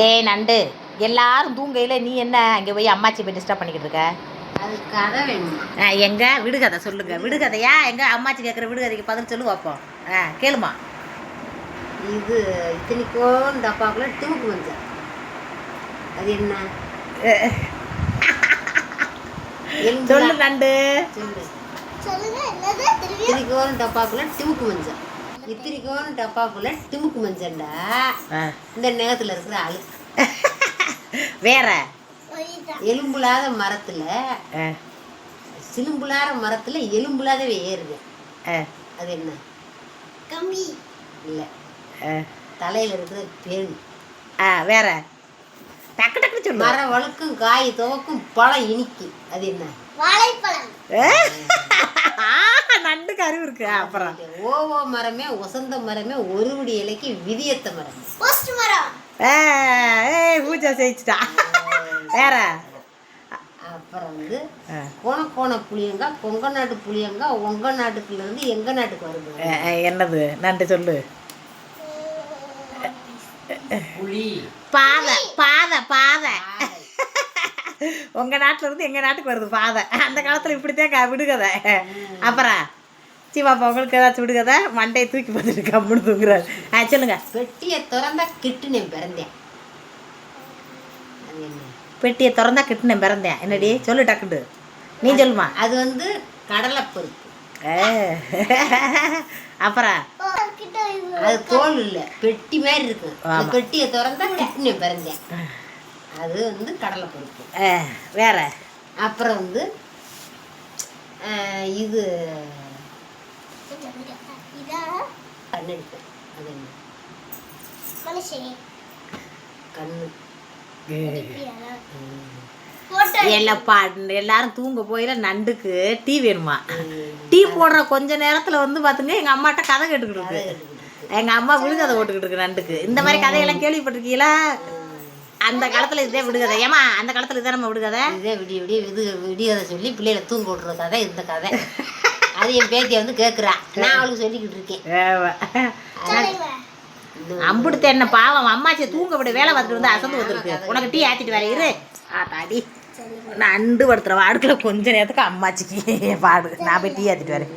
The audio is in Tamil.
ஏ நண்டு எல்லாரும் தூங்கையில் நீ என்ன அங்கே போய் அம்மாச்சி போய் டிஸ்டர்ப் பண்ணிக்கிட்டு இருக்க? அது கதை வேணும். எங்க விடுகதை சொல்லுங்க. விடுகதையா? எங்க அம்மாச்சி கேட்குற விடுகதைக்கு பதில் சொல்லு பார்ப்போம். கேளுமா. இது இத்தனைக்கும் டப்பாக்குள்ள டிமுக்கு மஞ்சள், அது என்ன? சொல்லு நண்டு சொல்லு. இத்தனைக்கும் டப்பாக்குள்ள டிமுக்கு மஞ்சள், இத்தனைக்கும் டப்பாக்குள்ள டிமுக்கு மஞ்சள்டா இந்த நேரத்தில் இருக்கிற ஆளு. வேற எலும்புலாத மரத்துல சிலும்புலாத மரத்துல எலும்புலாதவே ஏறுது, அது என்ன? கம்பி இல்ல, தலையில இருக்கிற பேன். வேற டக்கு டக்கு சொல்லு. மரம் வழுக்கும், காய் துவக்கும், பழம் இனிக்கு, அது என்ன? வாழைப்பழம். நண்டுக்கு அறிவு இருக்கு. அப்புறம் ஓவோ மரமே, ஒசந்த மரமே, ஒருவடி இலைக்கு விதியத்த மரம். பூஜா ஜெயிச்சுட்டா. வேற அப்புறம் வந்து கோண புளியங்கா, கொங்க நாட்டு புளியங்கா, உங்க நாட்டுக்குள்ள இருந்து எங்க நாட்டுக்கு வருது, என்னது? நண்டு சொல்லு. பாதை பாதை பாதை. உங்க நாட்டுல இருந்து எங்க நாட்டுக்கு வருது பாதை. அந்த காலத்துல இப்படித்தான் விடுகதை. அப்புறம் சிவாப்பா உங்களுக்கு ஏதாச்சும் விடுகதை? மண்டையை தூக்கி பார்த்துட்டு கம்முன்னு தூங்குறாரு. சொல்லுங்க. பெட்டியை திறந்தா கிட்டுனேன் பிறந்தேன், அது என்ன? பெட்டியை திறந்தா கிட்டுனேன் பிறந்தேன். என்னடி சொல்லு டக்குண்டு. நீ சொல்லுமா. அது வந்து கடலைப்பருப்பு. அப்புறம் அது தோல் இல்ல, பெட்டி மாதிரி இருக்கு. பெட்டியை திறந்தா கிட்டுனேன் பிறந்தேன், அது வந்து கடலைப்பருப்பு. வேற அப்புறம் வந்து இது கண்ணடிப்பேன், அது என்ன? கண்ணு. எல்லாரும் தூங்க போயில நண்டுக்கு டீ வேணுமா? டீ போடுற கொஞ்ச நேரத்துல வந்து பாத்துங்க எங்க அம்மாட்ட கதை கேட்டுக்கிட்டு இருக்கு. எங்க அம்மா விடுகதை போட்டுக்கிட்டு இருக்கு நண்டுக்கு. இந்த மாதிரி கதையெல்லாம் கேள்விப்பட்டிருக்கீங்களா? அந்த காலத்துல இதே விடுகதை. ஏமா அந்த காலத்துல இதான் நம்ம விடுகதை. இதே விடிய விடிய விடியதை சொல்லி பிள்ளைகளை தூங்க விட்டுற கதை இந்த கதை. அது என் பேத்தியை வந்து கேட்குறா, நான் அவளுக்கு சொல்லிக்கிட்டு இருக்கேன். அம்புடுத்த என்ன பாவம், அம்மாச்சி தூங்க விட வேலை பார்த்துட்டு வந்து அசந்து வந்துருக்கு. உனக்கு டீ ஆத்திட்டு வேலை இரு. தாடி நான் அண்டு படுத்துற வாடுக்குள்ள கொஞ்ச நேரத்துக்கு அம்மாச்சிக்கு பாடு. நான் போய் டீ ஆத்திட்டு வரேன்.